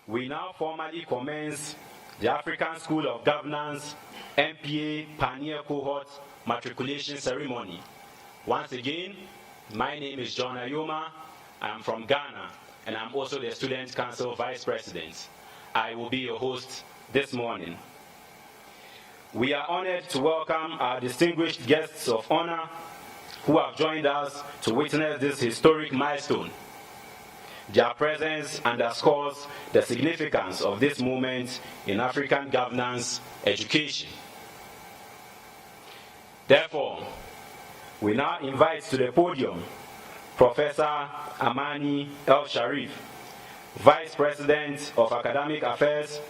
We now formally commence the African School of Governance MPA Pioneer Cohort Matriculation Ceremony. Once again, my name is John Ayoma. I'm from Ghana, and I'm also the Student Council Vice President. I will be your host this morning. We are honored to welcome our distinguished guests of honor who have joined us to witness this historic milestone. Their presence underscores the significance of this moment in African governance education. Therefore, we now invite to the podium Professor Amani El-Sharif, Vice President of Academic Affairs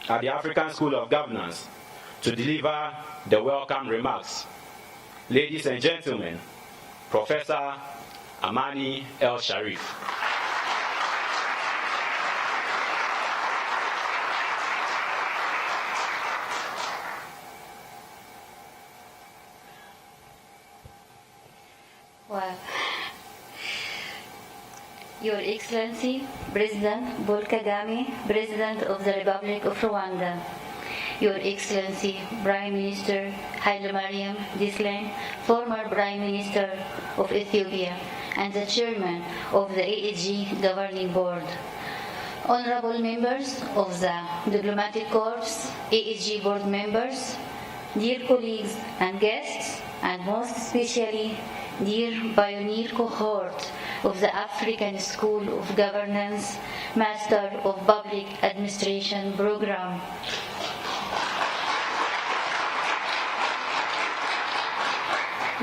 at the African School of Governance, to deliver the welcome remarks. Ladies and gentlemen, Professor Amani El-Sharif. Well, Your Excellency, President Paul Kagame, President of the Republic of Rwanda, Your Excellency, Prime Minister Haile Mariam Desalegn, former Prime Minister of Ethiopia, and the Chairman of the AAG Governing Board, Honorable members of the Diplomatic Corps, AAG Board members, dear colleagues and guests, and most especially, dear Pioneer Cohort of the African School of Governance Master of Public Administration Program.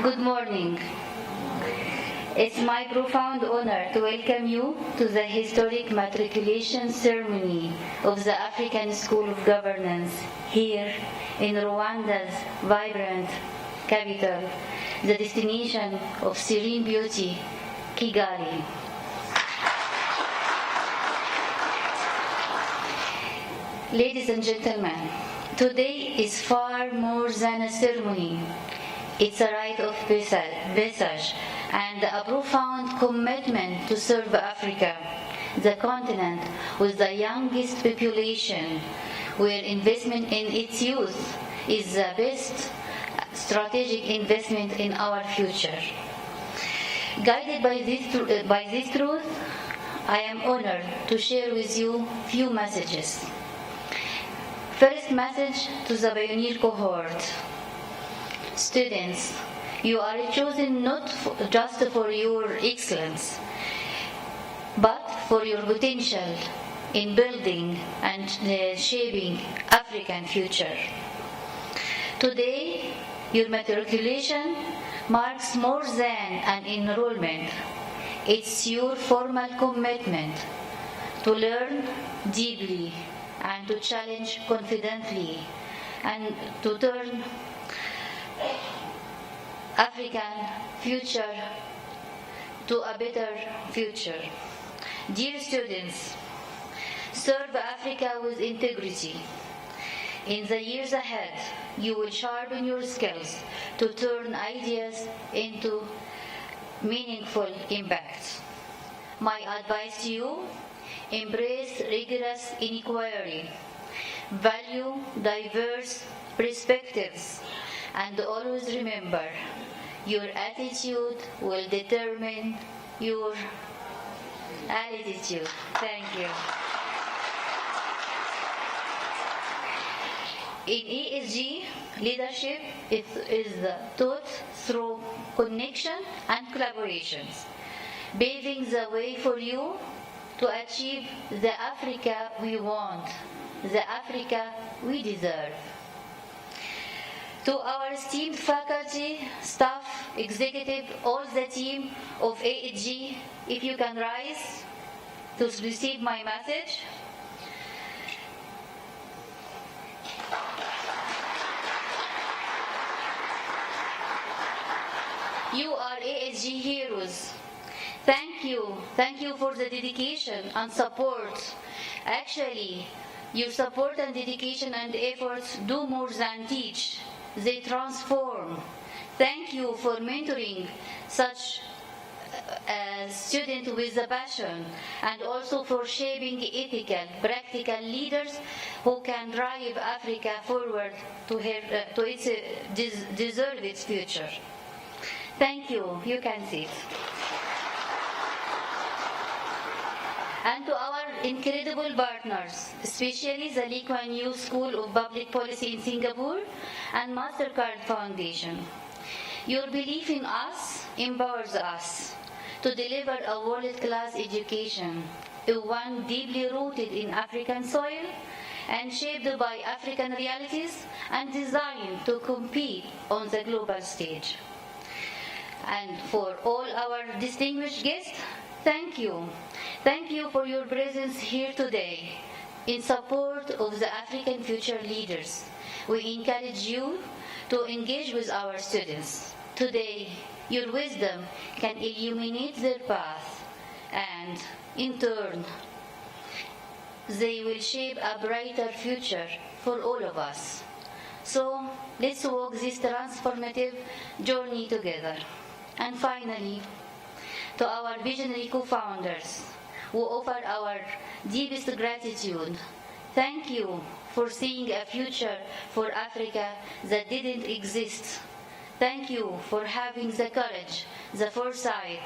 Good morning. It's my profound honor to welcome you to the historic matriculation ceremony of the African School of Governance here in Rwanda's vibrant capital, the destination of serene beauty, Kigali. Ladies and gentlemen, today is far more than a ceremony. It's a rite of passage and a profound commitment to serve Africa, the continent with the youngest population, where investment in its youth is the best strategic investment in our future. Guided by this truth, I am honored to share with you few messages. First message to the Pioneer Cohort. Students, you are chosen not just for your excellence, but for your potential in building and shaping African future. Today, your matriculation marks more than an enrollment. It's your formal commitment to learn deeply and to challenge confidently and to turn African future to a better future. Dear students, serve Africa with integrity. In the years ahead, you will sharpen your skills to turn ideas into meaningful impact. My advice to you, embrace rigorous inquiry, value diverse perspectives, and always remember, your attitude will determine your altitude. Thank you. In ESG, leadership is taught through connection and collaborations, paving the way for you to achieve the Africa we want, the Africa we deserve. To our esteemed faculty, staff, executive, all the team of AAG, if you can rise to receive my message. You are AAG heroes. Thank you. Thank you for the dedication and support. Actually, your support and dedication and efforts do more than teach. They transform. Thank you for mentoring such a student with a passion, and also for shaping ethical, practical leaders who can drive Africa forward to its deserved future. Thank you. You can sit. And to our incredible partners, especially the Lee Kuan Yew School of Public Policy in Singapore and MasterCard Foundation. Your belief in us empowers us to deliver a world-class education, one deeply rooted in African soil and shaped by African realities and designed to compete on the global stage. And for all our distinguished guests, thank you. Thank you for your presence here today in support of the African future leaders. We encourage you to engage with our students. Today, your wisdom can illuminate their path, and in turn, they will shape a brighter future for all of us. So, let's walk this transformative journey together. And finally, to our visionary co-founders, who offer our deepest gratitude, thank you for seeing a future for Africa that didn't exist. Thank you for having the courage, the foresight,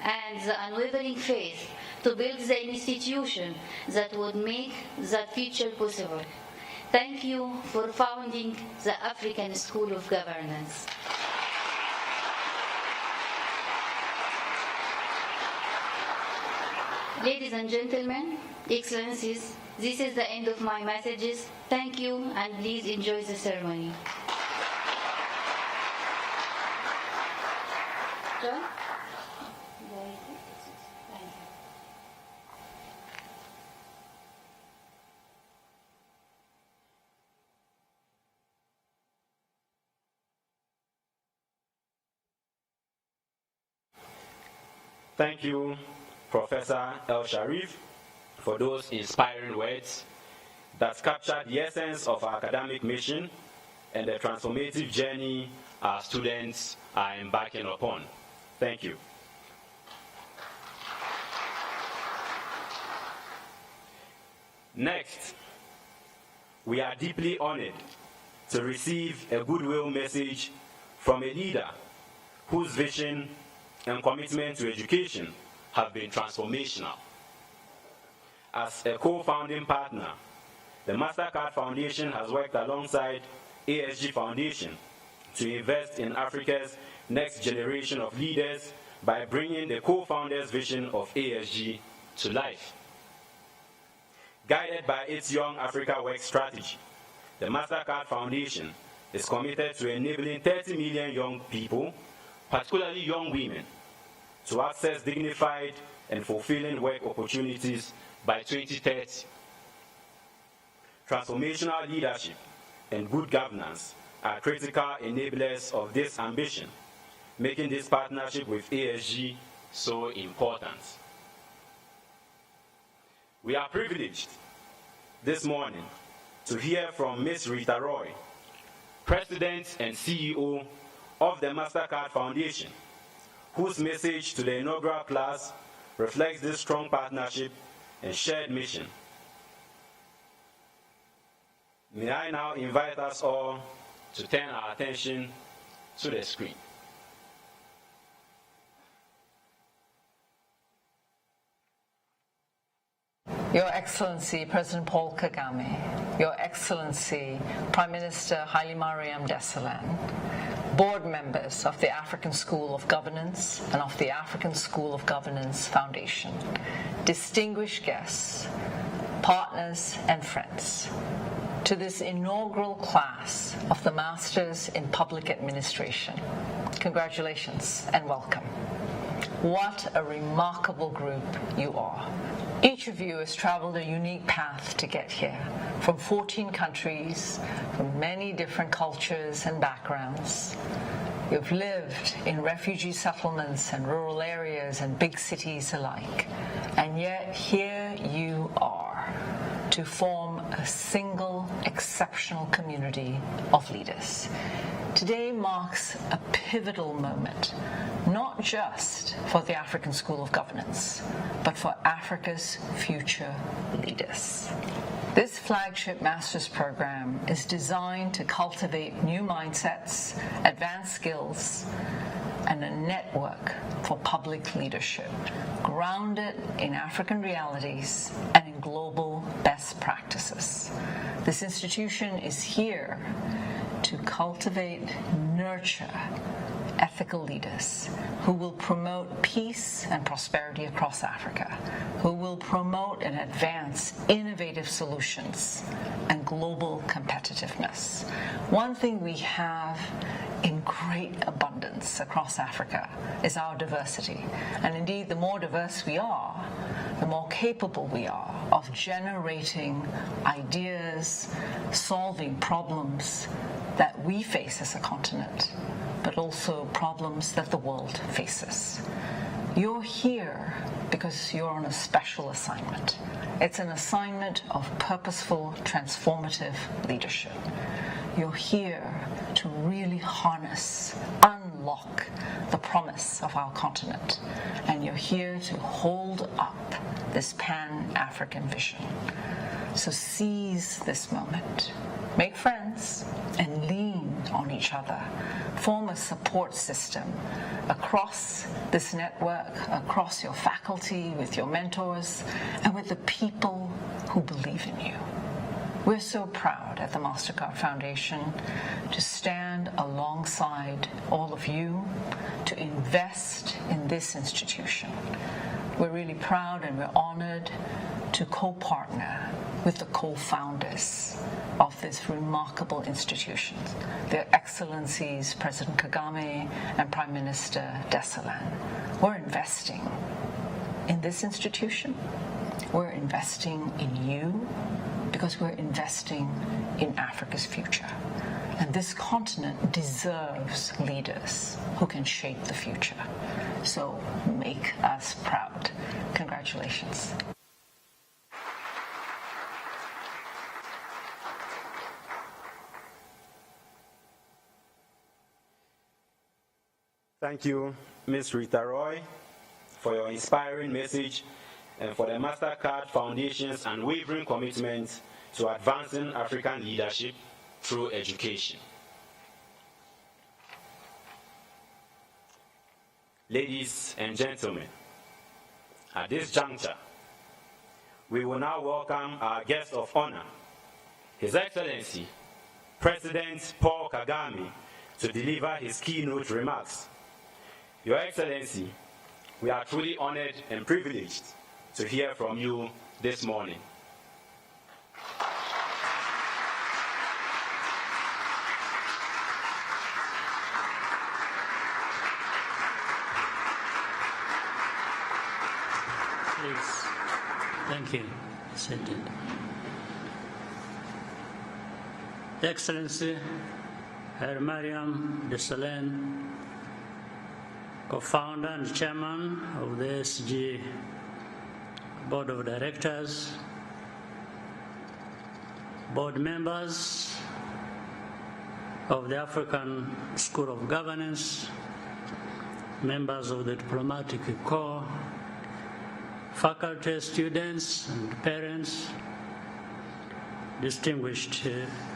and the unwavering faith to build the institution that would make that future possible. Thank you for founding the African School of Governance. Ladies and gentlemen, Excellencies, this is the end of my messages. Thank you, and please enjoy the ceremony. John? Thank you, Professor El Sharif, for those inspiring words that captured the essence of our academic mission and the transformative journey our students are embarking upon. Thank you. Next, we are deeply honored to receive a goodwill message from a leader whose vision and commitment to education have been transformational. As a co-founding partner, the MasterCard Foundation has worked alongside ASG Foundation to invest in Africa's next generation of leaders by bringing the co-founders' vision of ASG to life. Guided by its Young Africa Work strategy, the MasterCard Foundation is committed to enabling 30 million young people, particularly young women, to access dignified and fulfilling work opportunities by 2030. Transformational leadership and good governance are critical enablers of this ambition, making this partnership with ASG so important. We are privileged this morning to hear from Ms. Rita Roy, President and CEO of the MasterCard Foundation, whose message to the inaugural class reflects this strong partnership and shared mission. May I now invite us all to turn our attention to the screen. Your Excellency President Paul Kagame, Your Excellency Prime Minister Haile Mariam Desalegn, board members of the African School of Governance and of the African School of Governance Foundation, distinguished guests, partners and friends, to this inaugural class of the Masters in Public Administration. Congratulations and welcome. What a remarkable group you are. Each of you has traveled a unique path to get here, from 14 countries, from many different cultures and backgrounds. You've lived in refugee settlements and rural areas and big cities alike, and yet here you are to form a single exceptional community of leaders. Today marks a pivotal moment not just for the African School of Governance, but for Africa's future leaders. This flagship master's program is designed to cultivate new mindsets, advanced skills, and a network for public leadership, grounded in African realities and in global best practices. This institution is here to cultivate, nurture ethical leaders who will promote peace and prosperity across Africa, who will promote and advance innovative solutions and global competitiveness. One thing we have in great abundance across Africa is our diversity. And indeed, the more diverse we are, the more capable we are of generating ideas, solving problems that we face as a continent, but also problems that the world faces. You're here because you're on a special assignment. It's an assignment of purposeful, transformative leadership. You're here to really harness, unlock the promise of our continent. And you're here to hold up this Pan-African vision. So seize this moment. Make friends and lean on each other. Form a support system across this network, across your faculty, with your mentors, and with the people who believe in you. We're so proud at the MasterCard Foundation to stand alongside all of you, to invest in this institution. We're really proud and we're honored to co-partner with the co-founders of this remarkable institution, Their Excellencies President Kagame and Prime Minister Desalegn. We're investing in this institution. We're investing in you because we're investing in Africa's future. And this continent deserves leaders who can shape the future. So make us proud. Congratulations. Thank you, Ms. Rita Roy, for your inspiring message and for the MasterCard Foundation's unwavering commitment to advancing African leadership through education. Ladies and gentlemen, at this juncture, we will now welcome our guest of honor, His Excellency, President Paul Kagame, to deliver his keynote remarks. Your Excellency, we are truly honored and privileged to hear from you this morning. Please. Thank you. Seated. Excellency Hailemariam Desalegn, co-founder and chairman of the SG Board of Directors, board members of the African School of Governance, members of the Diplomatic Corps, faculty, students, and parents, distinguished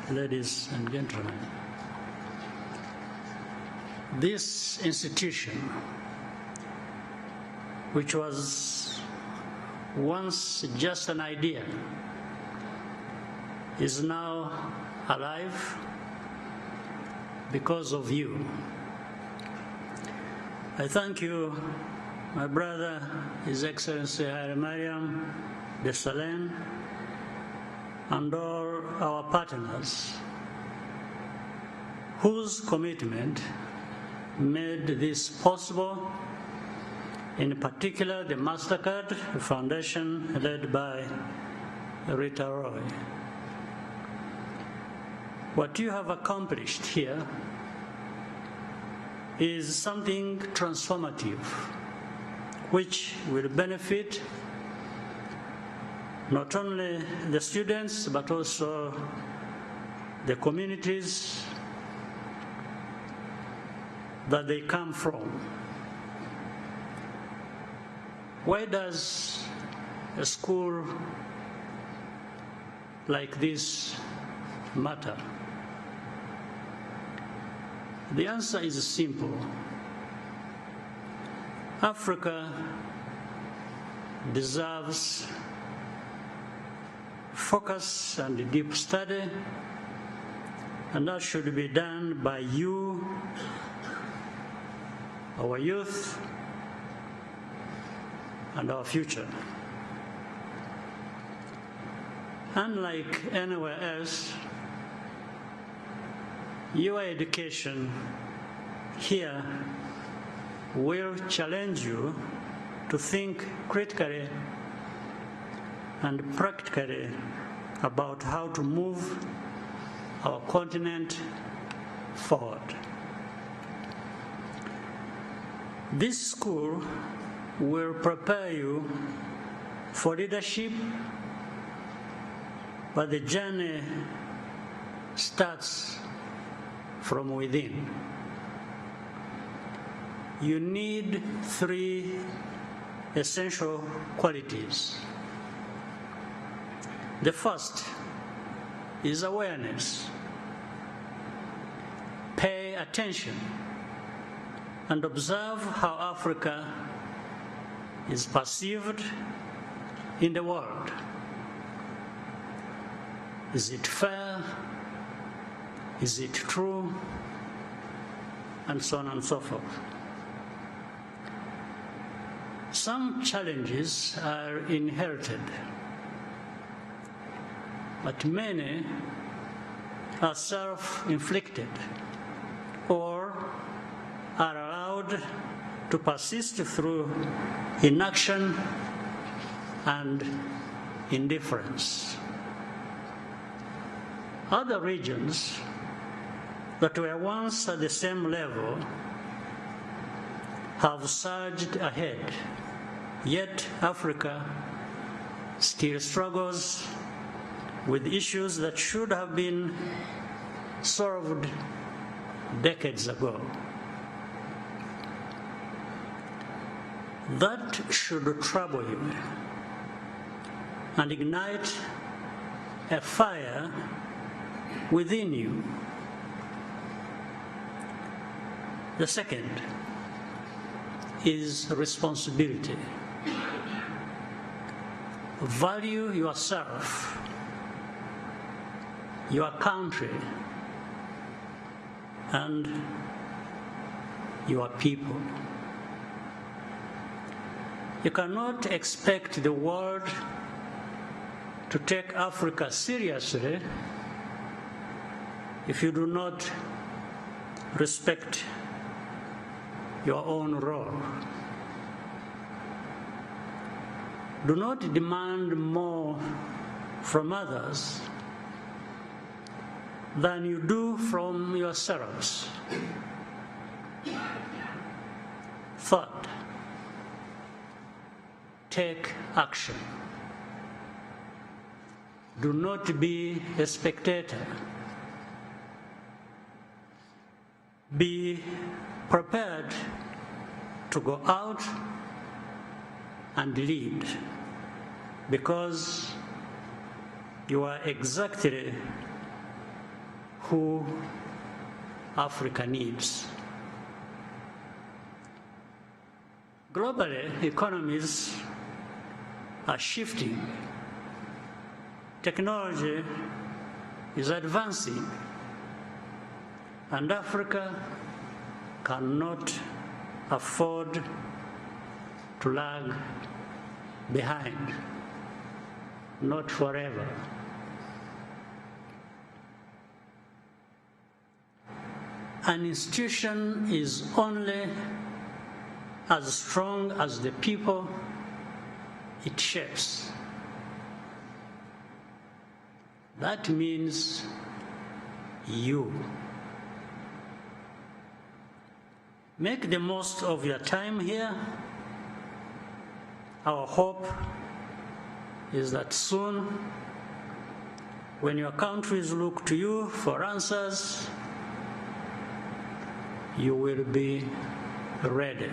ladies and gentlemen. This institution, which was once just an idea, is now alive because of you. I thank you, my brother, His Excellency Hailemariam Desalegn, and all our partners whose commitment made this possible, in particular the MasterCard Foundation led by Rita Roy. What you have accomplished here is something transformative, which will benefit not only the students, but also the communities that they come from. Why does a school like this matter? The answer is simple. Africa deserves focus and deep study, and that should be done by you, our youth, and our future. Unlike anywhere else, your education here will challenge you to think critically and practically about how to move our continent forward. This school will prepare you for leadership, but the journey starts from within. You need 3 essential qualities. The first is awareness. Pay attention and observe how Africa is perceived in the world. Is it fair? Is it true? And so on and so forth. Some challenges are inherited, but many are self-inflicted or are allowed to persist through inaction and indifference. Other regions that were once at the same level have surged ahead, yet Africa still struggles with issues that should have been solved decades ago. That should trouble you and ignite a fire within you. The second is responsibility. Value yourself, your country, and your people. You cannot expect the world to take Africa seriously if you do not respect your own role. Do not demand more from others than you do from yourselves. Third, take action. Do not be a spectator. Be prepared to go out and lead, because you are exactly who Africa needs. Globally, economies are shifting. Technology is advancing, and Africa cannot afford to lag behind, not forever. An institution is only as strong as the people it shapes. That means you. Make the most of your time here. Our hope is that soon, when your countries look to you for answers, you will be ready.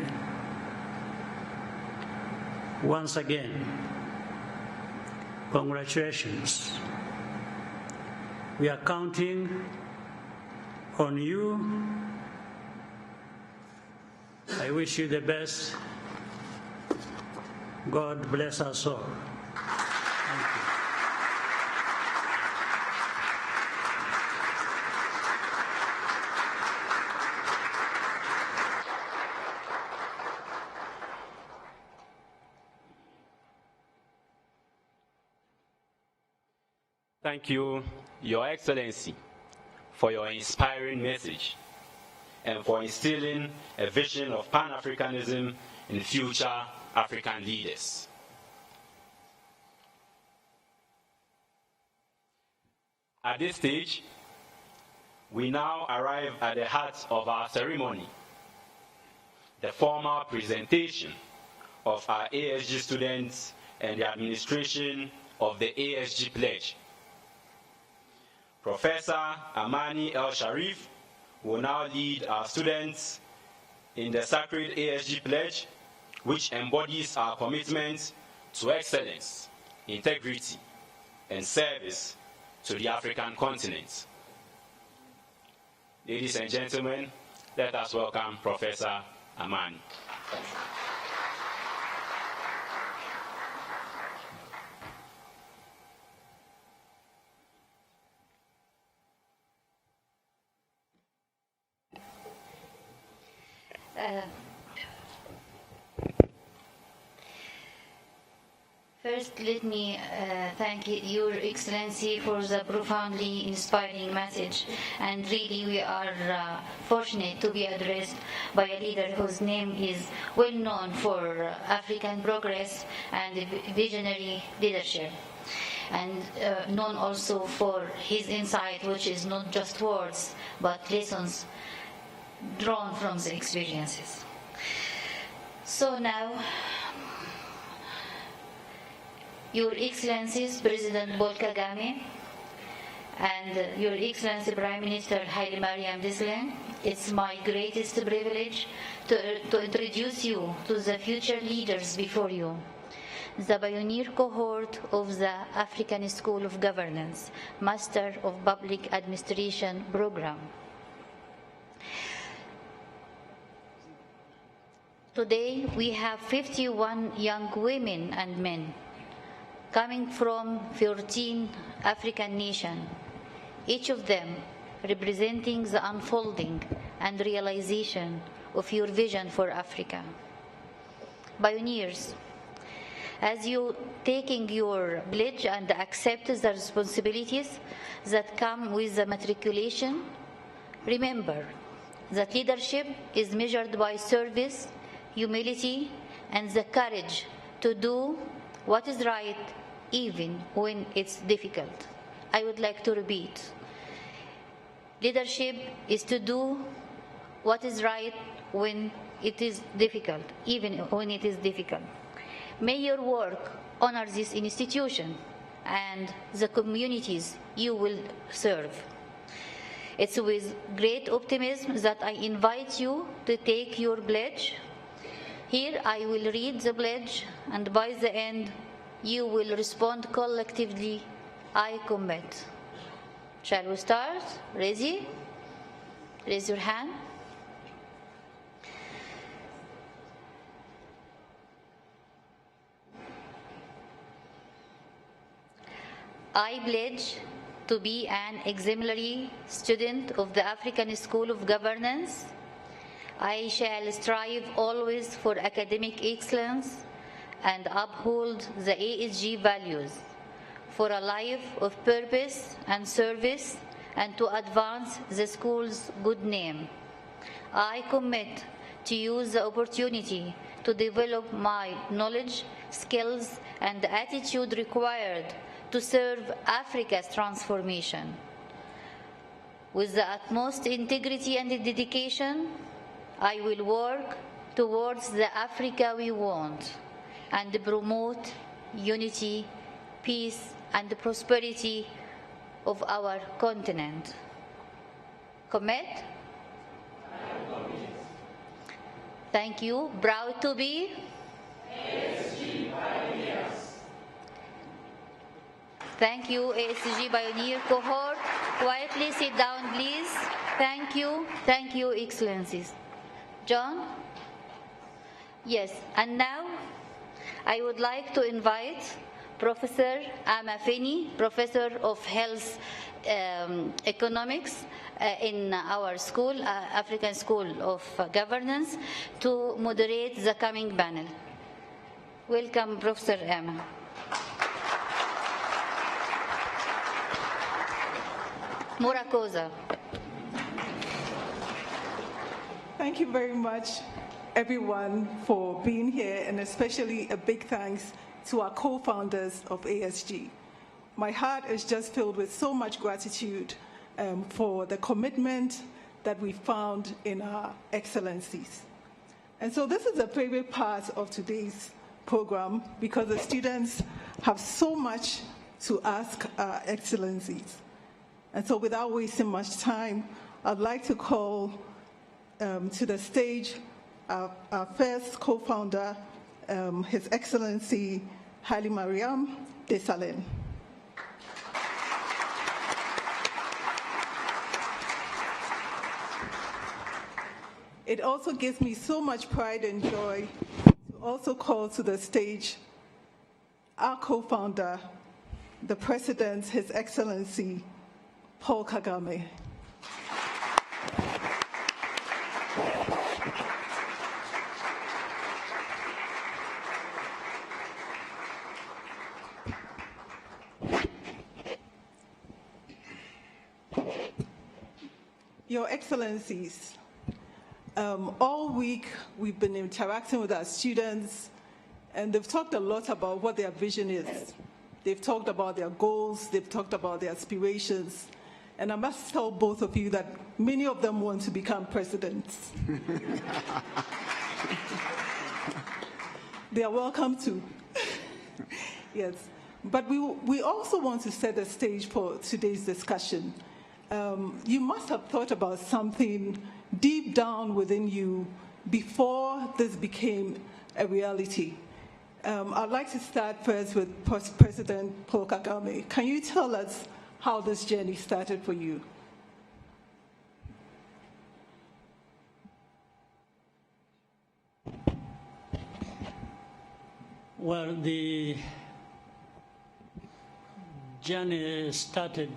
once again, congratulations. We are counting on you. I wish you the best. God bless us all. Thank you. Thank you, Your Excellency, for your inspiring message and for instilling a vision of Pan-Africanism in future African leaders. At this stage, we now arrive at the heart of our ceremony, the formal presentation of our ASG students and the administration of the ASG Pledge. Professor Amani El Sharif will now lead our students in the sacred ASG Pledge, which embodies our commitment to excellence, integrity, and service to the African continent. Ladies and gentlemen, let us welcome Professor Amani. First, let me thank Your Excellency for the profoundly inspiring message. And really, we are fortunate to be addressed by a leader whose name is well known for African progress and visionary leadership. And known also for his insight, which is not just words, but lessons drawn from the experiences. So now, Your Excellencies President Paul Kagame and Your Excellency Prime Minister Haile Mariam Desalegn, it's my greatest privilege to introduce you to the future leaders before you, the pioneer cohort of the African School of Governance, Master of Public Administration program. Today, we have 51 young women and men coming from 14 African nations, each of them representing the unfolding and realization of your vision for Africa. Pioneers, as you taking your pledge and accept the responsibilities that come with the matriculation, remember that leadership is measured by service, humility, and the courage to do what is right even when it's difficult. I would like to repeat. Leadership is to do what is right when it is difficult, even when it is difficult. May your work honor this institution and the communities you will serve. It's with great optimism that I invite you to take your pledge. Here I will read the pledge, and by the end, you will respond collectively, I commit. Shall we start? Ready? Raise your hand. I pledge to be an exemplary student of the African School of Governance. I shall strive always for academic excellence and uphold the ASG values for a life of purpose and service and to advance the school's good name. I commit to use the opportunity to develop my knowledge, skills, and attitude required to serve Africa's transformation. With the utmost integrity and dedication, I will work towards the Africa we want and promote unity, peace, and prosperity of our continent. Commit? Thank you. Proud to be? ASG. Thank you, ASG Pioneer Cohort. Quietly sit down, please. Thank you. Thank you, Excellencies. John? Yes, and now I would like to invite Professor Ama Feni, Professor of Health Economics in our school, African School of Governance, to moderate the coming panel. Welcome, Professor Ama. Murakoza. Thank you very much, everyone, for being here, and especially a big thanks to our co-founders of ASG. My heart is just filled with so much gratitude for the commitment that we found in our excellencies. And so this is a favorite part of today's program because the students have so much to ask our excellencies. And so without wasting much time, I'd like to call to the stage our first co-founder, His Excellency Haile Mariam Desalegn. It also gives me so much pride and joy to also call to the stage our co-founder, the President, His Excellency Paul Kagame. Your Excellencies, all week we've been interacting with our students, and they've talked a lot about what their vision is. They've talked about their goals, they've talked about their aspirations, and I must tell both of you that many of them want to become presidents. They are welcome to. Yes, but we also want to set the stage for today's discussion. You must have thought about something deep down within you before this became a reality. I'd like to start first with President Paul Kagame. Can you tell us how this journey started for you? Well, the journey started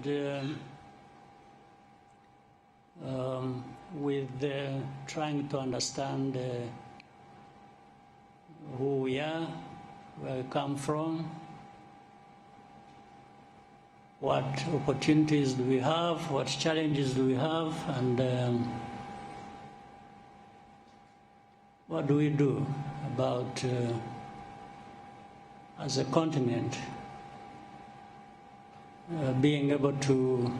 with trying to understand who we are, where we come from, what opportunities do we have, what challenges do we have, and what do we do about, as a continent, being able to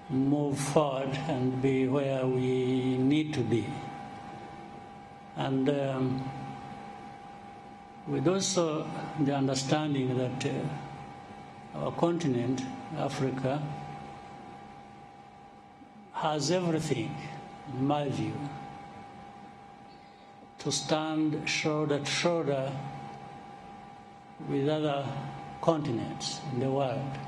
move forward and be where we need to be. And with also the understanding that our continent, Africa, has everything, in my view, to stand shoulder to shoulder with other continents in the world.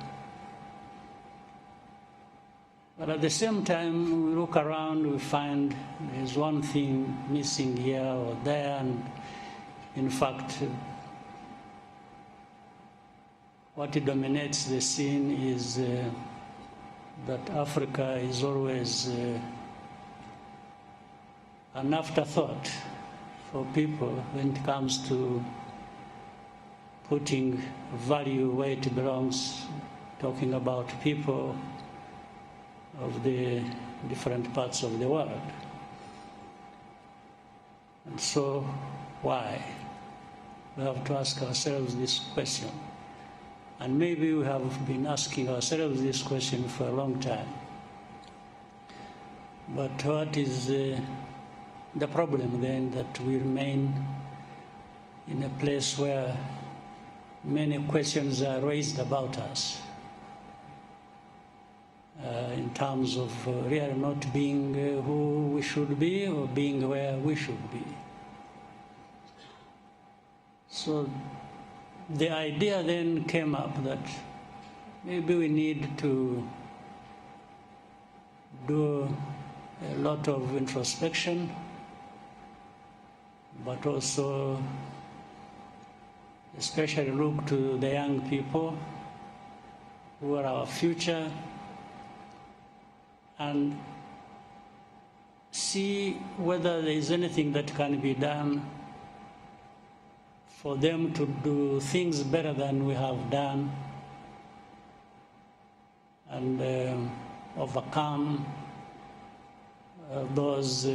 But at the same time, we look around, we find there's one thing missing here or there, and in fact, what dominates the scene is that Africa is always an afterthought for people when it comes to putting value where it belongs, talking about people of the different parts of the world. And so, why? We have to ask ourselves this question. And maybe we have been asking ourselves this question for a long time. But what is the problem then, that we remain in a place where many questions are raised about us? In terms of really not being who we should be or being where we should be. So the idea then came up that maybe we need to do a lot of introspection, but also especially look to the young people who are our future and see whether there is anything that can be done for them to do things better than we have done and overcome those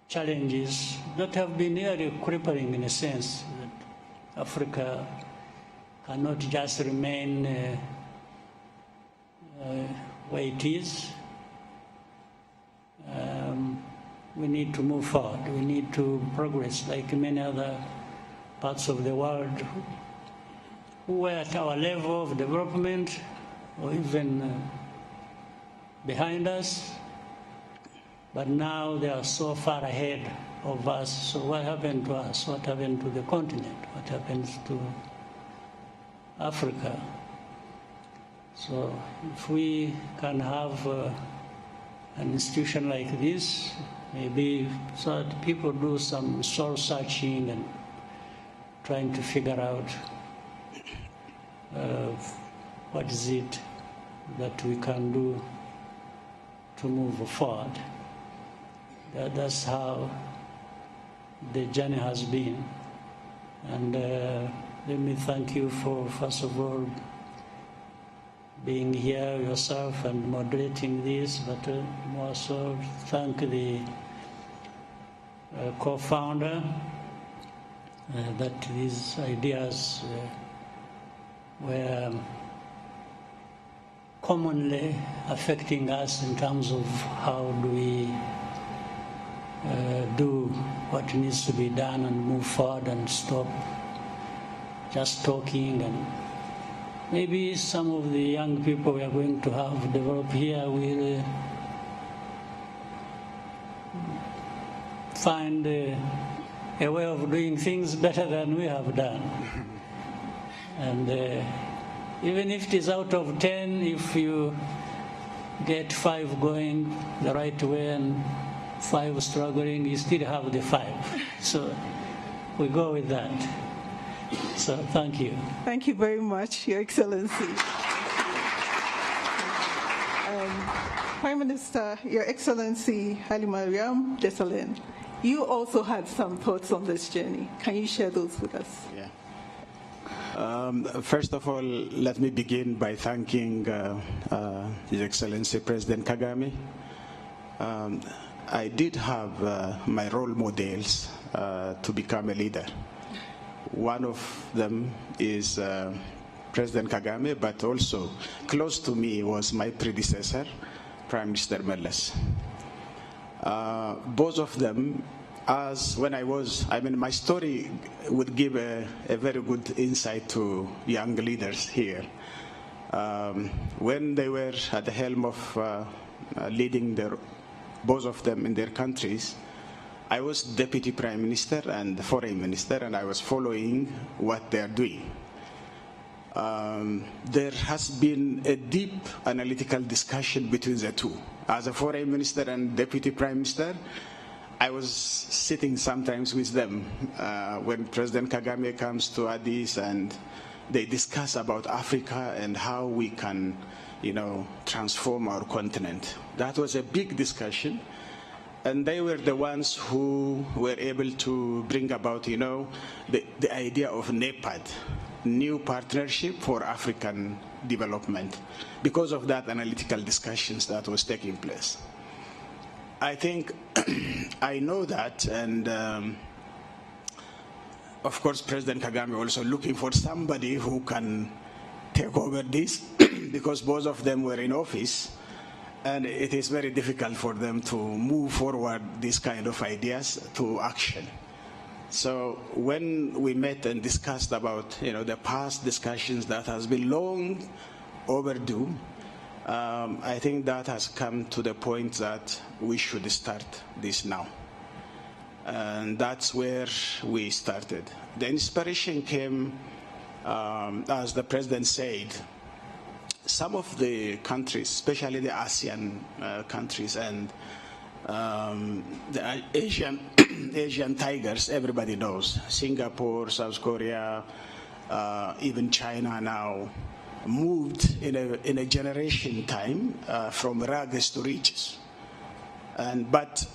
challenges that have been nearly crippling in a sense, that Africa cannot just remain where it is. We need to move forward. We need to progress like many other parts of the world who were at our level of development or even behind us, but now they are so far ahead of us. So what happened to us? What happened to the continent? What happens to Africa? So if we can have an institution like this, maybe so that people do some soul searching and trying to figure out what is it that we can do to move forward. That's how the journey has been. And let me thank you for, first of all, being here yourself and moderating this, but more so thank the co-founder that these ideas were commonly affecting us in terms of how do we do what needs to be done and move forward and stop just talking. And maybe some of the young people we are going to have develop here will find a way of doing things better than we have done. And even if it is out of 10, if you get 5 going the right way and 5 struggling, you still have the 5. So we go with that. So thank you. Thank you very much, Your Excellency. Prime Minister, Your Excellency Hailemariam Desalegn, you also had some thoughts on this journey. Can you share those with us? Yeah. First of all, let me begin by thanking His Excellency President Kagame. I did have my role models to become a leader. One of them is President Kagame, but also close to me was my predecessor, Prime Minister Meles. Both of them, my story would give a very good insight to young leaders here. When they were at the helm of leading both of them in their countries, I was Deputy Prime Minister and Foreign Minister, and I was following what they're doing. There has been a deep analytical discussion between the two. As a Foreign Minister and Deputy Prime Minister, I was sitting sometimes with them when President Kagame comes to Addis and they discuss about Africa and how we can, transform our continent. That was a big discussion. And they were the ones who were able to bring about, the idea of NEPAD, New Partnership for African Development, because of that analytical discussions that was taking place. I think I know that, and of course, President Kagame also looking for somebody who can take over this, because both of them were in office. And it is very difficult for them to move forward these kind of ideas to action. So when we met and discussed about the past discussions that has been long overdue, I think that has come to the point that we should start this now. And that's where we started. The inspiration came as the president said, some of the countries, especially the ASEAN countries and the Asian tigers, everybody knows, Singapore, South Korea, even China now, moved in a generation time from rags to riches. But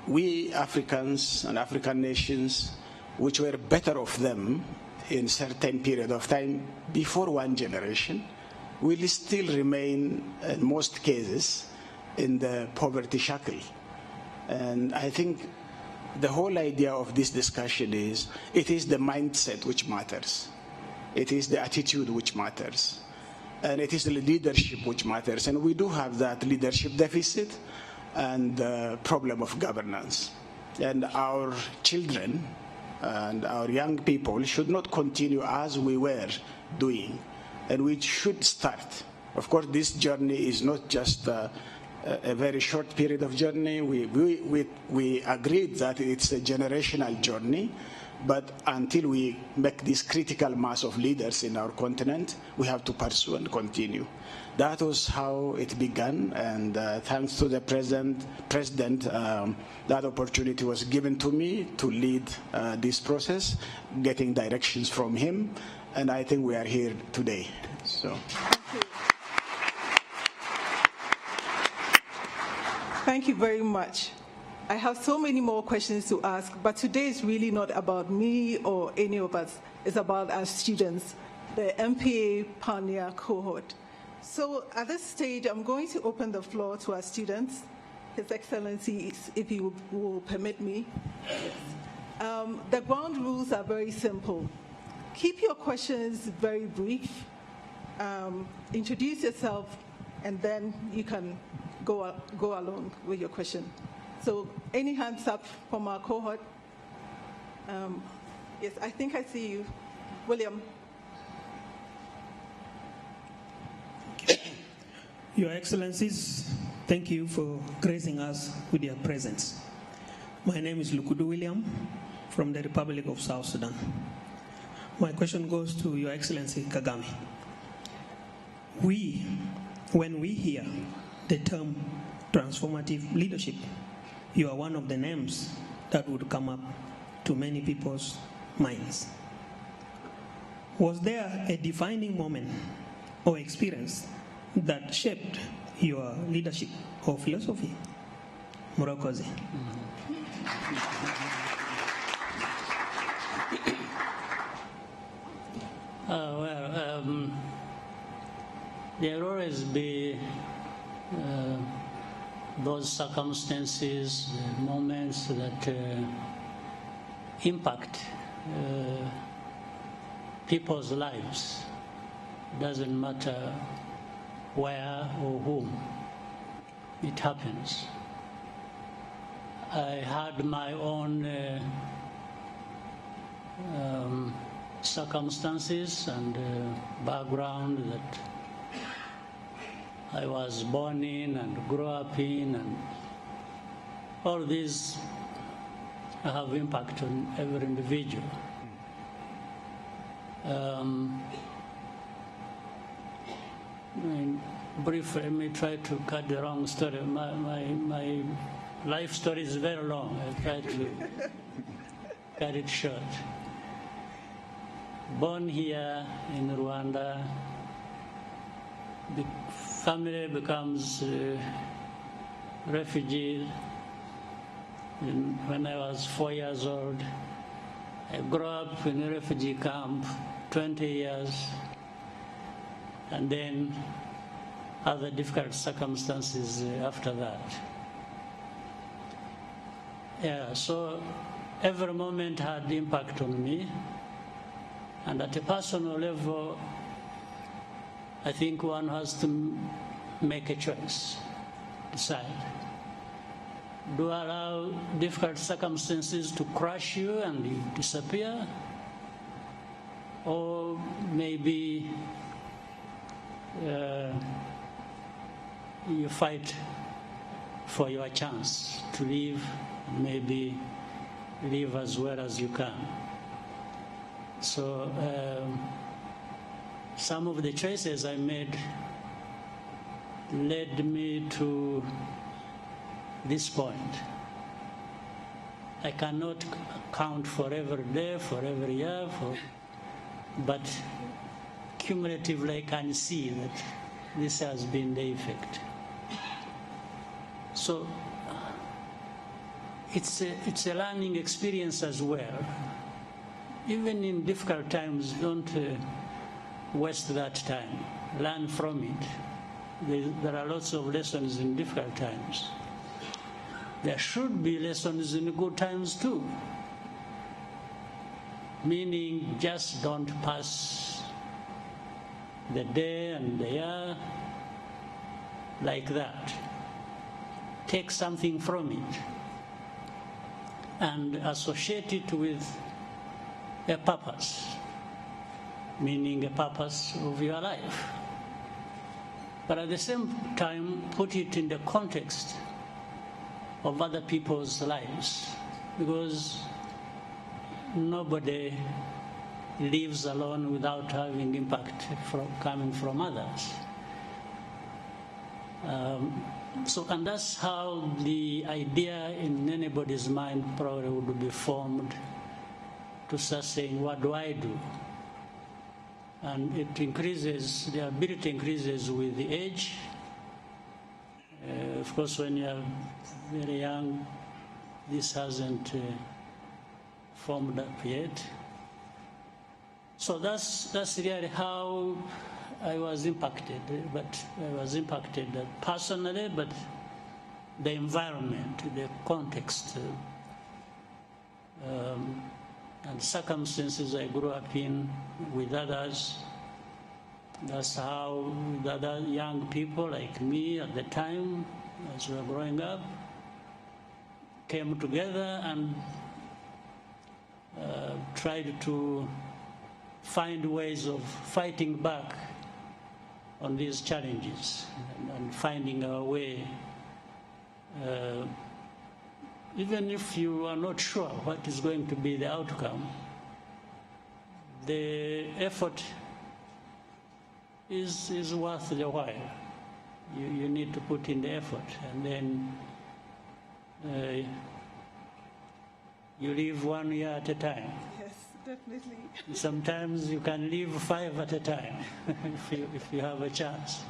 we Africans and African nations, which were better off them in certain period of time before one generation, will still remain, in most cases, in the poverty shackle. And I think the whole idea of this discussion is, it is the mindset which matters. It is the attitude which matters. And it is the leadership which matters. And we do have that leadership deficit and the problem of governance. And our children and our young people should not continue as we were doing. And we should start. Of course, this journey is not just a very short period of journey. We agreed that it's a generational journey, but until we make this critical mass of leaders in our continent, we have to pursue and continue. That was how it began, and thanks to the president, that opportunity was given to me to lead this process, getting directions from him, and I think we are here today. So. Thank you very much. I have so many more questions to ask, but today is really not about me or any of us. It's about our students, the MPA Pioneer Cohort. So at this stage, I'm going to open the floor to our students. His Excellency, if he will permit me. The ground rules are very simple. Keep your questions very brief. Introduce yourself, and then you can go along with your question. So any hands up from our cohort? Yes, I think I see you. William. Your Excellencies, thank you for gracing us with your presence. My name is Lukudu William from the Republic of South Sudan. My question goes to Your Excellency Kagame. When we hear the term transformative leadership, you are one of the names that would come up to many people's minds. Was there a defining moment or experience that shaped your leadership or philosophy? Murakoze. There will always be those circumstances, moments that impact people's lives. Doesn't matter where or whom it happens. I had my own circumstances and background that I was born in and grew up in, and all these have impact on every individual. Briefly, let me try to cut the wrong story. My life story is very long. I try to cut it short. Born here in Rwanda, the family becomes refugees. When I was 4 years old, I grew up in a refugee camp, 20 years, and then other difficult circumstances after that. Yeah, so every moment had impact on me, and at a personal level, I think one has to make a choice, decide. Do I allow difficult circumstances to crush you and you disappear? Or maybe you fight for your chance to live, maybe live as well as you can. So some of the choices I made led me to this point. I cannot count for every day, for every year, but cumulatively I can see that this has been the effect. So it's a learning experience as well. Even in difficult times, don't waste that time. Learn from it. There are lots of lessons in difficult times. There should be lessons in good times too. Meaning, just don't pass the day and the year like that. Take something from it and associate it with a purpose, meaning a purpose of your life. But at the same time, put it in the context of other people's lives, because nobody lives alone without having impact coming from others. And that's how the idea in anybody's mind probably would be formed, to start saying, what do I do? And it increases, the ability increases with the age. Of course, when you're very young, this hasn't formed up yet. So that's really how I was impacted. But I was impacted personally, but the environment, the context, and circumstances I grew up in with others. That's how the other young people like me at the time, as we were growing up, came together and tried to find ways of fighting back on these challenges and finding our way. Even if you are not sure what is going to be the outcome, the effort is worth the while. You need to put in the effort, and then you live 1 year at a time. Yes, definitely. Sometimes you can live 5 at a time if you have a chance.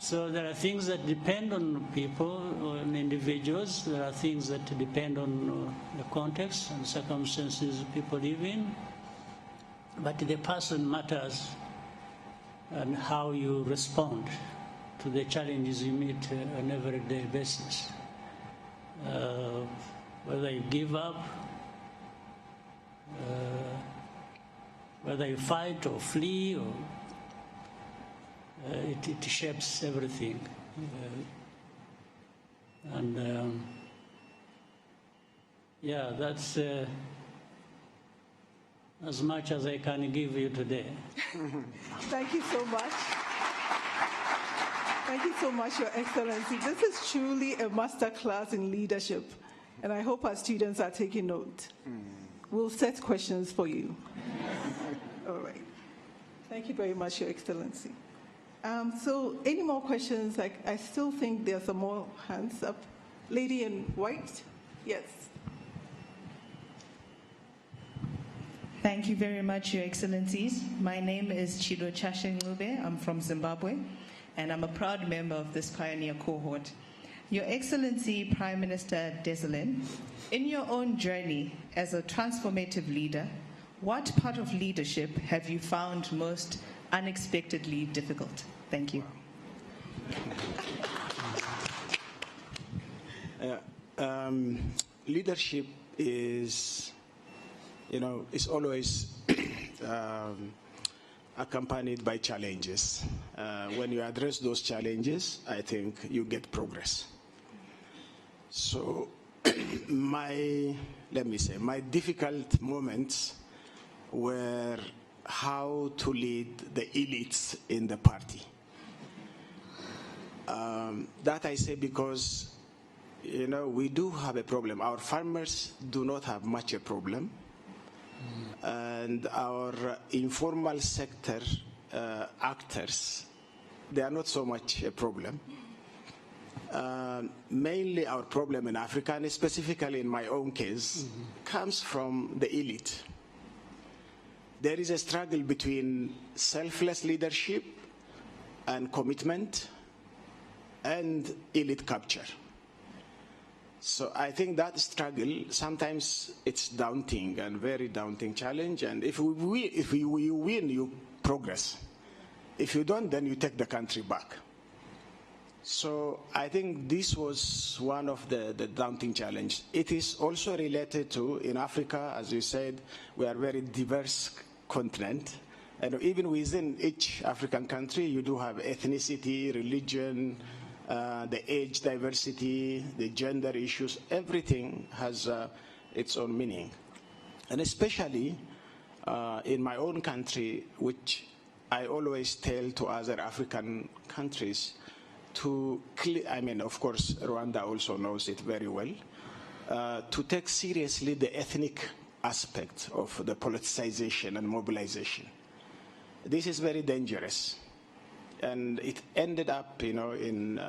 So there are things that depend on people, on individuals. There are things that depend on the context and circumstances people live in. But the person matters, and how you respond to the challenges you meet on an everyday basis. Whether you give up, whether you fight or flee, or it shapes everything. Yeah, that's as much as I can give you today. Thank you so much. Thank you so much, Your Excellency. This is truly a master class in leadership, and I hope our students are taking note. We'll set questions for you. All right. Thank you very much, Your Excellency. So any more questions? I still think there are some more hands up. Lady in white? Yes. Thank you very much, Your Excellencies. My name is Chido Chashengube. I'm from Zimbabwe, and I'm a proud member of this pioneer cohort. Your Excellency, Prime Minister Desalegn, in your own journey as a transformative leader, what part of leadership have you found most unexpectedly difficult? Thank you. Leadership is, is always accompanied by challenges. When you address those challenges, I think you get progress. So my difficult moments were how to lead the elites in the party. That I say because, we do have a problem. Our farmers do not have much a problem. And our informal sector actors, they are not so much a problem. Mainly our problem in Africa, and specifically in my own case, comes from the elite. There is a struggle between selfless leadership and commitment and elite capture. So I think that struggle, sometimes it's daunting and very daunting challenge, and if you win, you progress. If you don't, then you take the country back. So I think this was one of the daunting challenges. It is also related to, in Africa, as you said, we are a very diverse continent. And even within each African country, you do have ethnicity, religion, the age diversity, the gender issues. Everything has its own meaning. And especially in my own country, which I always tell to other African countries, I mean, of course, Rwanda also knows it very well, to take seriously the ethnic aspect of the politicization and mobilization. This is very dangerous. And it ended up, you know, in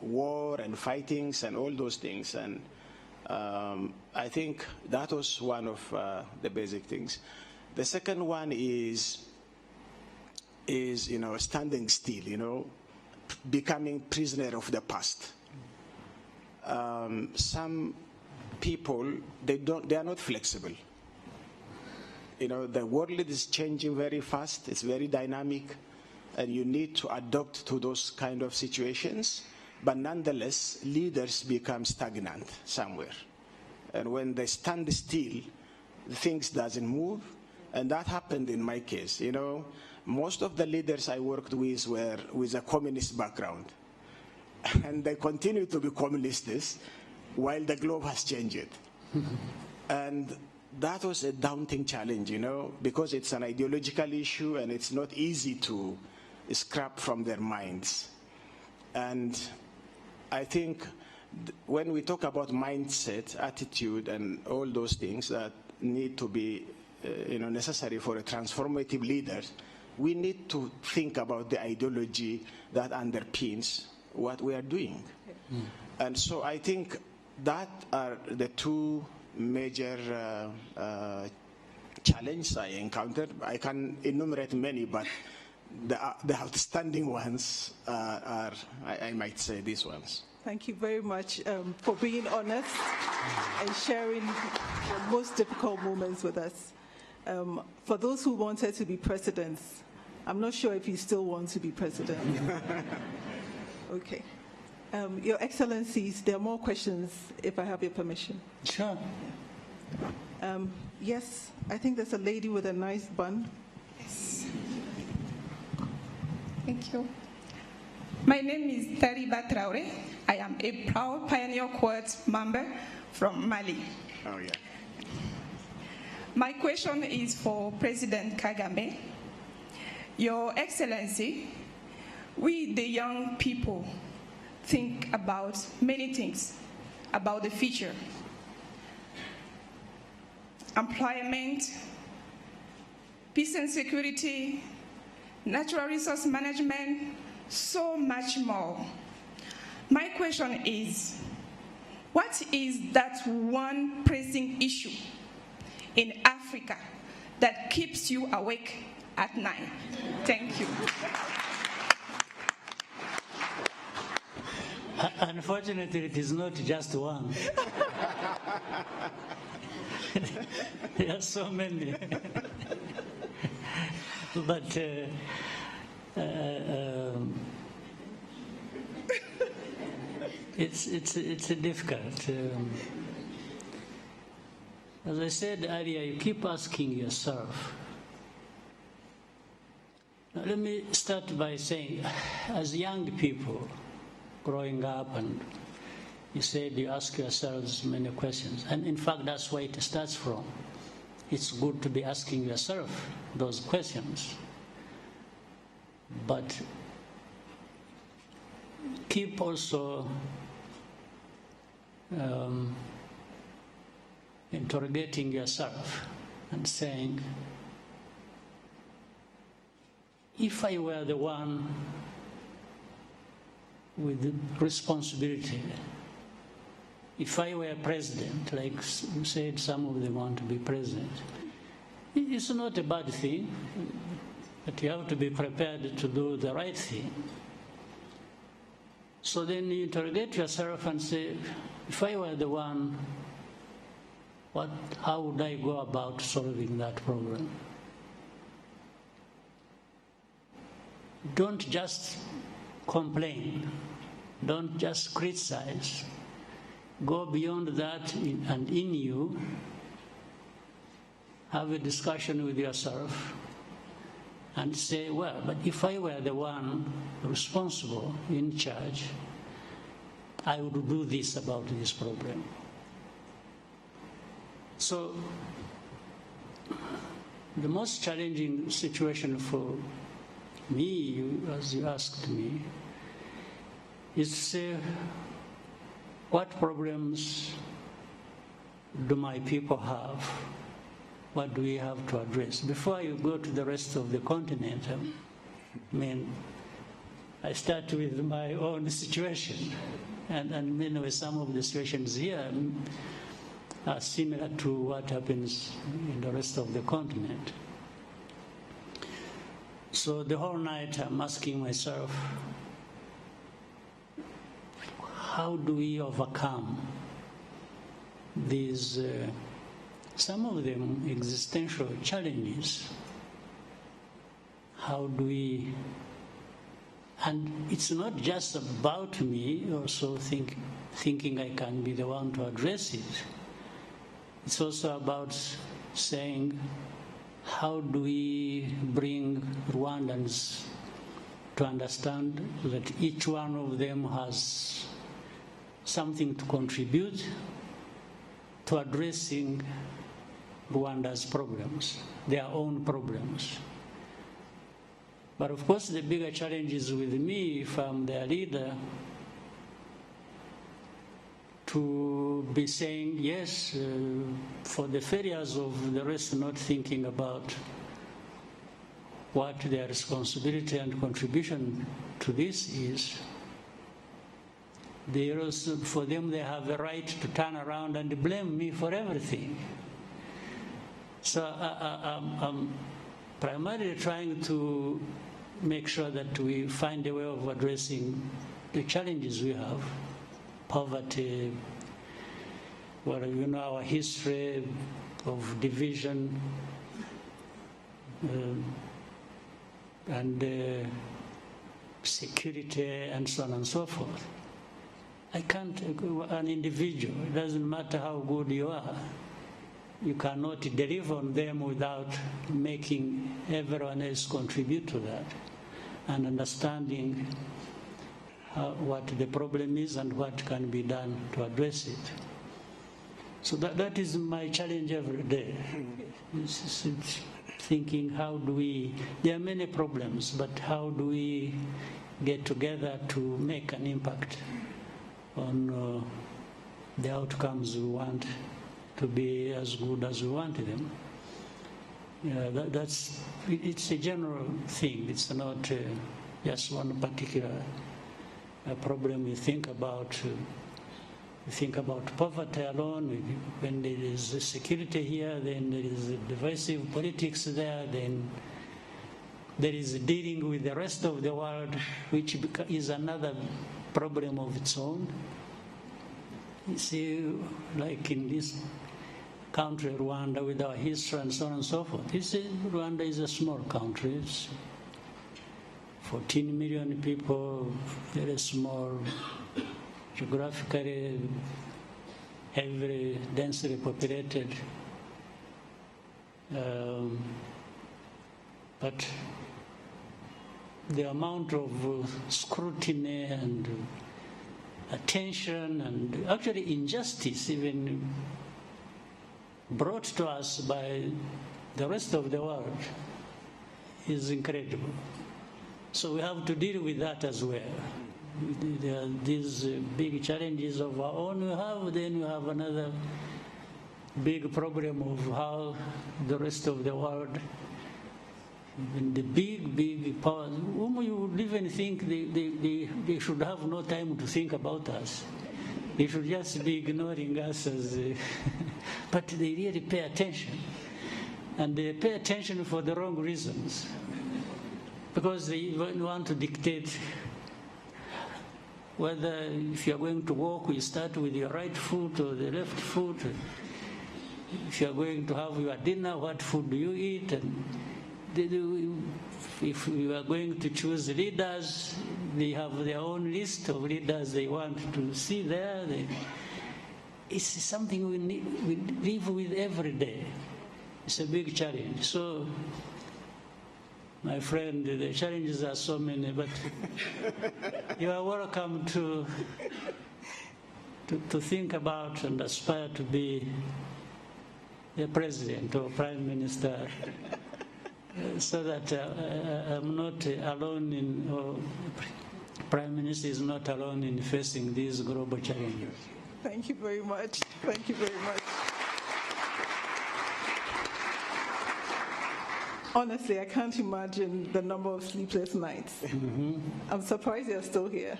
war and fightings and all those things. And I think that was one of the basic things. The second one is you know, standing still, you know, becoming prisoner of the past. Some people, they are not flexible. You know, the world is changing very fast. It's very dynamic, and you need to adapt to those kind of situations. But nonetheless, leaders become stagnant somewhere. And when they stand still, things doesn't move. And that happened in my case. You know, most of the leaders I worked with were with a communist background. And they continue to be communists while the globe has changed. And that was a daunting challenge, you know, because it's an ideological issue and it's not easy to scrap from their minds. And I think when we talk about mindset, attitude, and all those things that need to be you know, necessary for a transformative leader, we need to think about the ideology that underpins what we are doing. And so I think that are the two major challenges I encountered. I can enumerate many, but the outstanding ones are, I might say, these ones. Thank you very much for being honest and sharing the most difficult moments with us. For those who wanted to be presidents, I'm not sure if you still want to be president. Okay. Your Excellencies, there are more questions, if I have your permission. Sure. Yes, I think there's a lady with a nice bun. Yes. Thank you. My name is Tariba Traore. I am a proud Pioneer Cohort member from Mali. Oh, yeah. My question is for President Kagame. Your Excellency, we the young people think about many things about the future. Employment, peace and security, natural resource management, so much more. My question is, what is that one pressing issue in Africa that keeps you awake at night? Thank you. Unfortunately, it is not just one. There are so many. But it's difficult. As I said earlier, you keep asking yourself. Now, let me start by saying, as young people growing up, and you said you ask yourselves many questions, and in fact that's where it starts from. It's good to be asking yourself those questions, but keep also interrogating yourself and saying, if I were the one with the responsibility, if I were president, like you said, some of them want to be president, it's not a bad thing, but you have to be prepared to do the right thing. So then you interrogate yourself and say, if I were the one, how would I go about solving that problem? Don't just complain. Don't just criticize. Go beyond that, and in you, have a discussion with yourself and say, well, but if I were the one responsible, in charge, I would do this about this problem. So the most challenging situation for me, as you asked me, is to say, what problems do my people have? What do we have to address? Before you go to the rest of the continent, I start with my own situation. And some of the situations here are similar to what happens in the rest of the continent. So the whole night I'm asking myself, how do we overcome these, some of them existential challenges? How do we, and it's not just about me also thinking I can be the one to address it. It's also about saying, how do we bring Rwandans to understand that each one of them has something to contribute to addressing Rwanda's problems, their own problems. But of course, the bigger challenge is with me, if I'm their leader, to be saying, yes, for the failures of the rest not thinking about what their responsibility and contribution to this is, they also, for them, they have the right to turn around and blame me for everything. So I'm primarily trying to make sure that we find a way of addressing the challenges we have. Poverty, well, you know, our history of division, and security, and so on and so forth. I can't, an individual, it doesn't matter how good you are, you cannot deliver on them without making everyone else contribute to that and understanding what the problem is and what can be done to address it. So that is my challenge every day. It's thinking, how do we, there are many problems, but how do we get together to make an impact on the outcomes we want to be as good as we want them. It's a general thing. It's not just one particular problem we think about. We think about poverty alone. When there is security here, then there is divisive politics there, then there is dealing with the rest of the world, which is another problem of its own. You see, like in this country, Rwanda, with our history and so on and so forth. You see, Rwanda is a small country. It's 14 million people, very small, geographically heavily, densely populated. But the amount of scrutiny and attention and actually injustice even brought to us by the rest of the world is incredible. So we have to deal with that as well. There are these big challenges of our own we have, then we have another big problem of how the rest of the world And the big powers, whom you would even think they should have no time to think about us. They should just be ignoring us as, but they really pay attention. And they pay attention for the wrong reasons. Because they want to dictate whether if you're going to walk, you start with your right foot or the left foot. If you're going to have your dinner, what food do you eat? And if you are going to choose leaders, they have their own list of leaders they want to see there. It's something we live with every day. It's a big challenge. So, my friend, the challenges are so many, but you are welcome to think about and aspire to be the president or prime minister, so that I'm not alone or prime minister is not alone in facing these global challenges. Thank you very much. Thank you very much. Honestly, I can't imagine the number of sleepless nights. Mm-hmm. I'm surprised you're still here.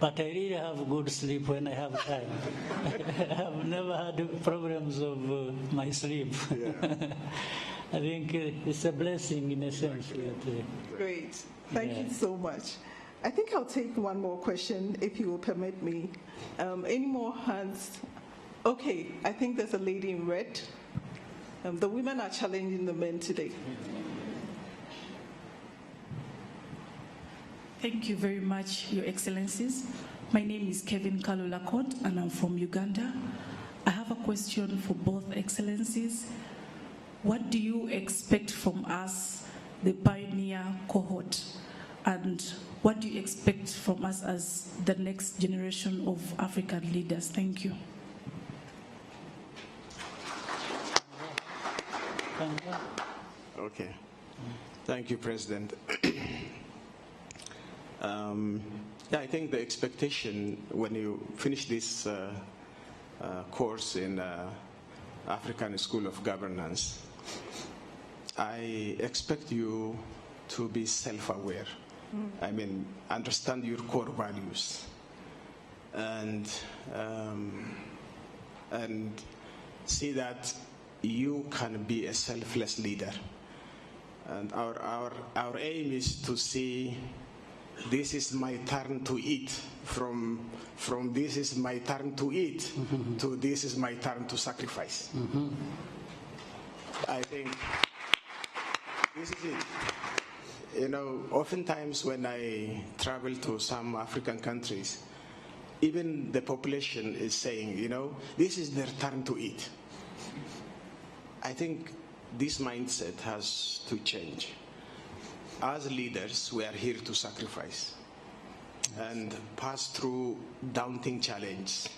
But I really have good sleep when I have time. I've never had problems of my sleep. Yeah. I think it's a blessing in a sense. Great. Thank you so much. I think I'll take one more question, if you will permit me. Any more hands? Okay, I think there's a lady in red. The women are challenging the men today. Thank you very much, Your Excellencies. My name is Kevin Kalulakot, and I'm from Uganda. I have a question for both Excellencies. What do you expect from us, the pioneer cohort, and what do you expect from us as the next generation of African leaders? Thank you. Okay. Thank you, President. I think the expectation when you finish this course in African School of Governance, I expect you to be self-aware. I mean, understand your core values and see that you can be a selfless leader. And our aim is to see this is my turn to eat, from this is my turn to eat to this is my turn to sacrifice. I think this is it. You know, oftentimes when I travel to some African countries, even the population is saying, you know, this is their turn to eat. I think this mindset has to change. As leaders, we are here to sacrifice and pass through daunting challenges.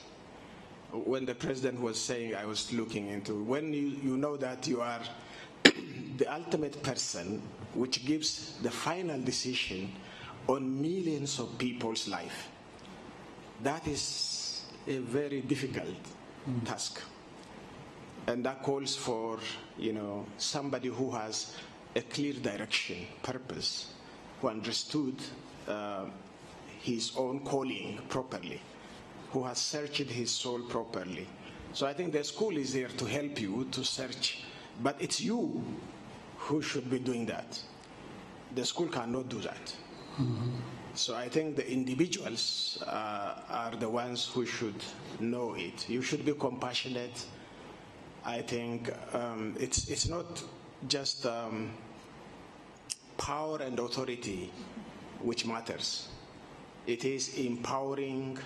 When the president was saying, I was looking into, when you know that you are the ultimate person which gives the final decision on millions of people's life, that is a very difficult task. And that calls for, you know, somebody who has a clear direction, purpose, who understood his own calling properly, who has searched his soul properly. So I think the school is there to help you to search, but it's you who should be doing that. The school cannot do that. So I think the individuals are the ones who should know it. You should be compassionate. I think it's not just power and authority which matters. It is empowering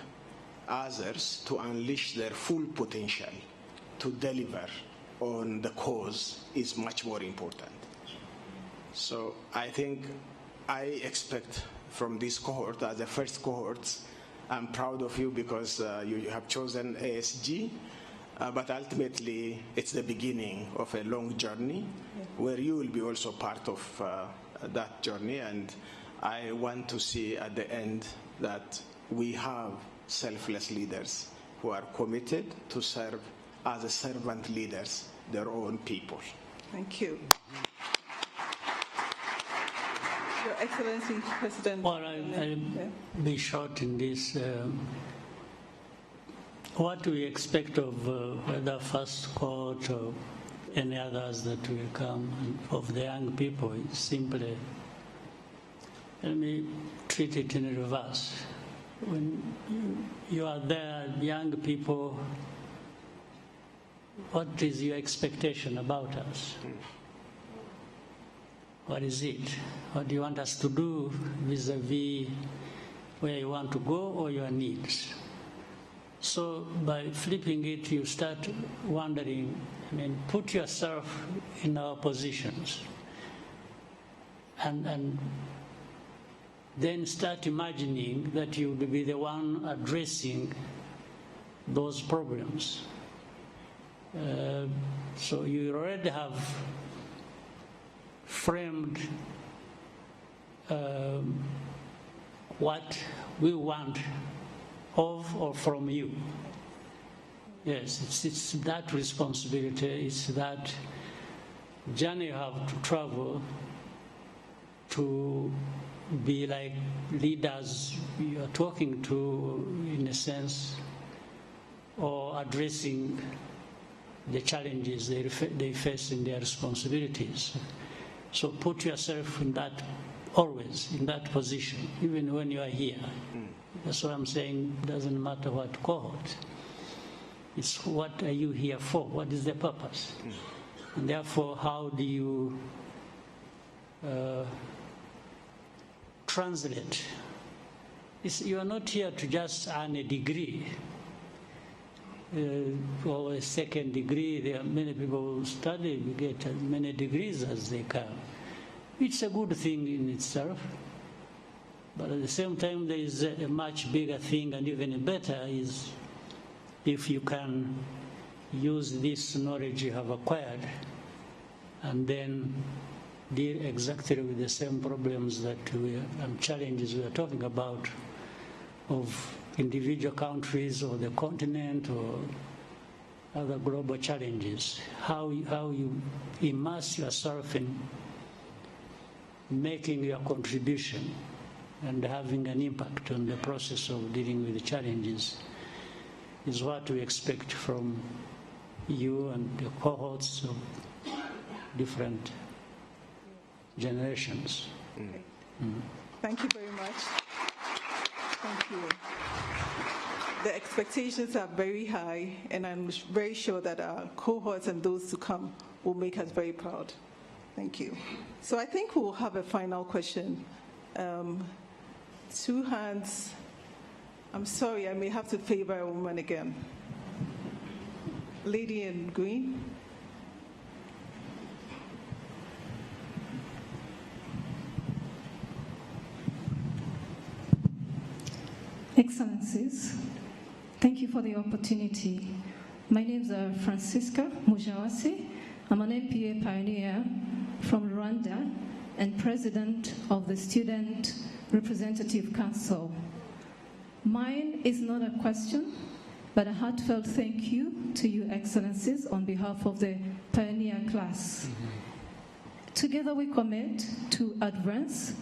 others to unleash their full potential to deliver on the cause is much more important. So I think I expect from this cohort, as the first cohort, I'm proud of you because you have chosen ASG. But ultimately, it's the beginning of a long journey where you will be also part of that journey. And I want to see at the end that we have selfless leaders who are committed to serve as a servant leaders their own people. Thank you. Excellency President. Well, I'll be short in this. What do we expect of whether first cohort or any others that will come of the young people is simply, let me treat it in reverse. When you are there, young people, what is your expectation about us? What is it? What do you want us to do vis-a-vis where you want to go or your needs? So by flipping it, you start wondering, put yourself in our positions and then start imagining that you will be the one addressing those problems. So you already have framed what we want of or from you. Yes, it's that responsibility, it's that journey you have to travel to be like leaders you are talking to, in a sense, or addressing the challenges they face in their responsibilities. So put yourself in that, always in that position, even when you are here. That's what I'm saying, doesn't matter what cohort. It's what are you here for? What is the purpose? And therefore, how do you translate? You are not here to just earn a degree or a second degree. There are many people who study, get as many degrees as they can. It's a good thing in itself. But at the same time, there is a much bigger thing, and even better is if you can use this knowledge you have acquired and then deal exactly with the same problems that and challenges we are talking about of individual countries or the continent or other global challenges. How you immerse yourself in making your contribution and having an impact on the process of dealing with the challenges is what we expect from you and the cohorts of different generations. Thank you very much. Thank you. The expectations are very high, and I'm very sure that our cohorts and those to come will make us very proud. Thank you. So I think we'll have a final question. 2 hands. I'm sorry, I may have to favor a woman again. Lady in green. Excellencies, thank you for the opportunity. My name is Francisca Mujawasi. I'm an MPA pioneer from Rwanda and president of the Student Representative Council. Mine is not a question, but a heartfelt thank you to you, Excellencies, on behalf of the pioneer class. Together we commit to advance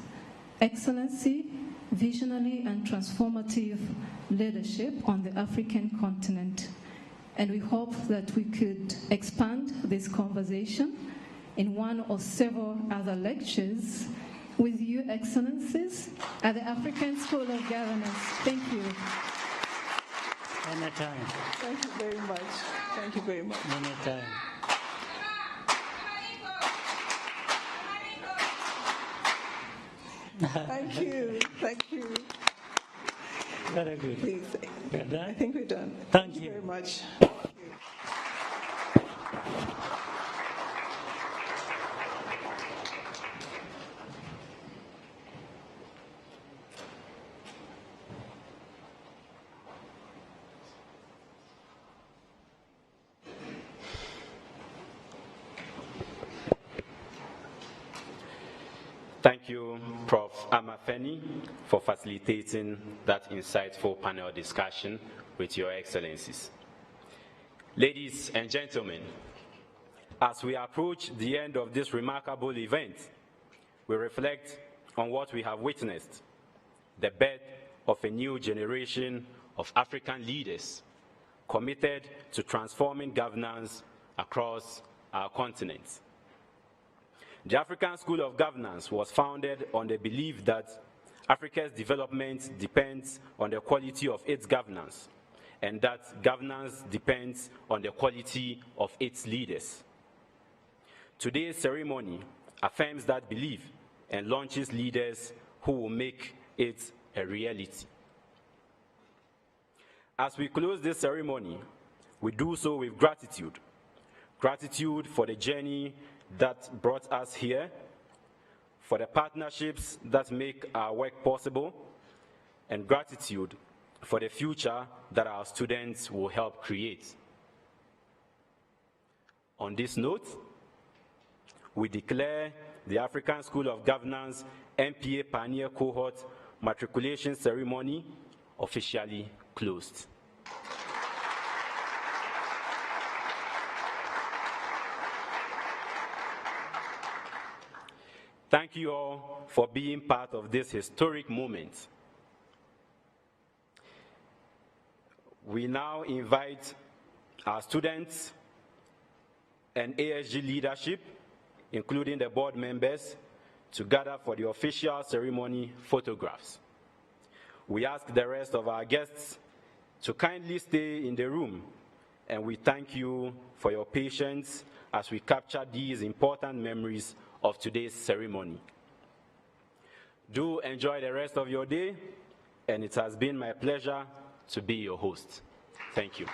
excellency, visionary and transformative leadership on the African continent. And we hope that we could expand this conversation in one or several other lectures with you, Excellencies, at the African School of Governance. Thank you. Anytime. Thank you very much. Thank you very much. Anytime. Thank you. Thank you. Very good. Please. I think we're done. Thank you very much. Thank you, Prof. Amafeni, for facilitating that insightful panel discussion with Your Excellencies. Ladies and gentlemen, as we approach the end of this remarkable event, we reflect on what we have witnessed, the birth of a new generation of African leaders committed to transforming governance across our continent. The African School of Governance was founded on the belief that Africa's development depends on the quality of its governance, and that governance depends on the quality of its leaders. Today's ceremony affirms that belief and launches leaders who will make it a reality. As we close this ceremony, we do so with gratitude. Gratitude for the journey that brought us here, for the partnerships that make our work possible, and gratitude for the future that our students will help create. On this note, we declare the African School of Governance MPA Pioneer Cohort Matriculation Ceremony officially closed. Thank you all for being part of this historic moment. We now invite our students and ASG leadership, including the board members, to gather for the official ceremony photographs. We ask the rest of our guests to kindly stay in the room, and we thank you for your patience as we capture these important memories of today's ceremony. Do enjoy the rest of your day, and it has been my pleasure to be your host. Thank you.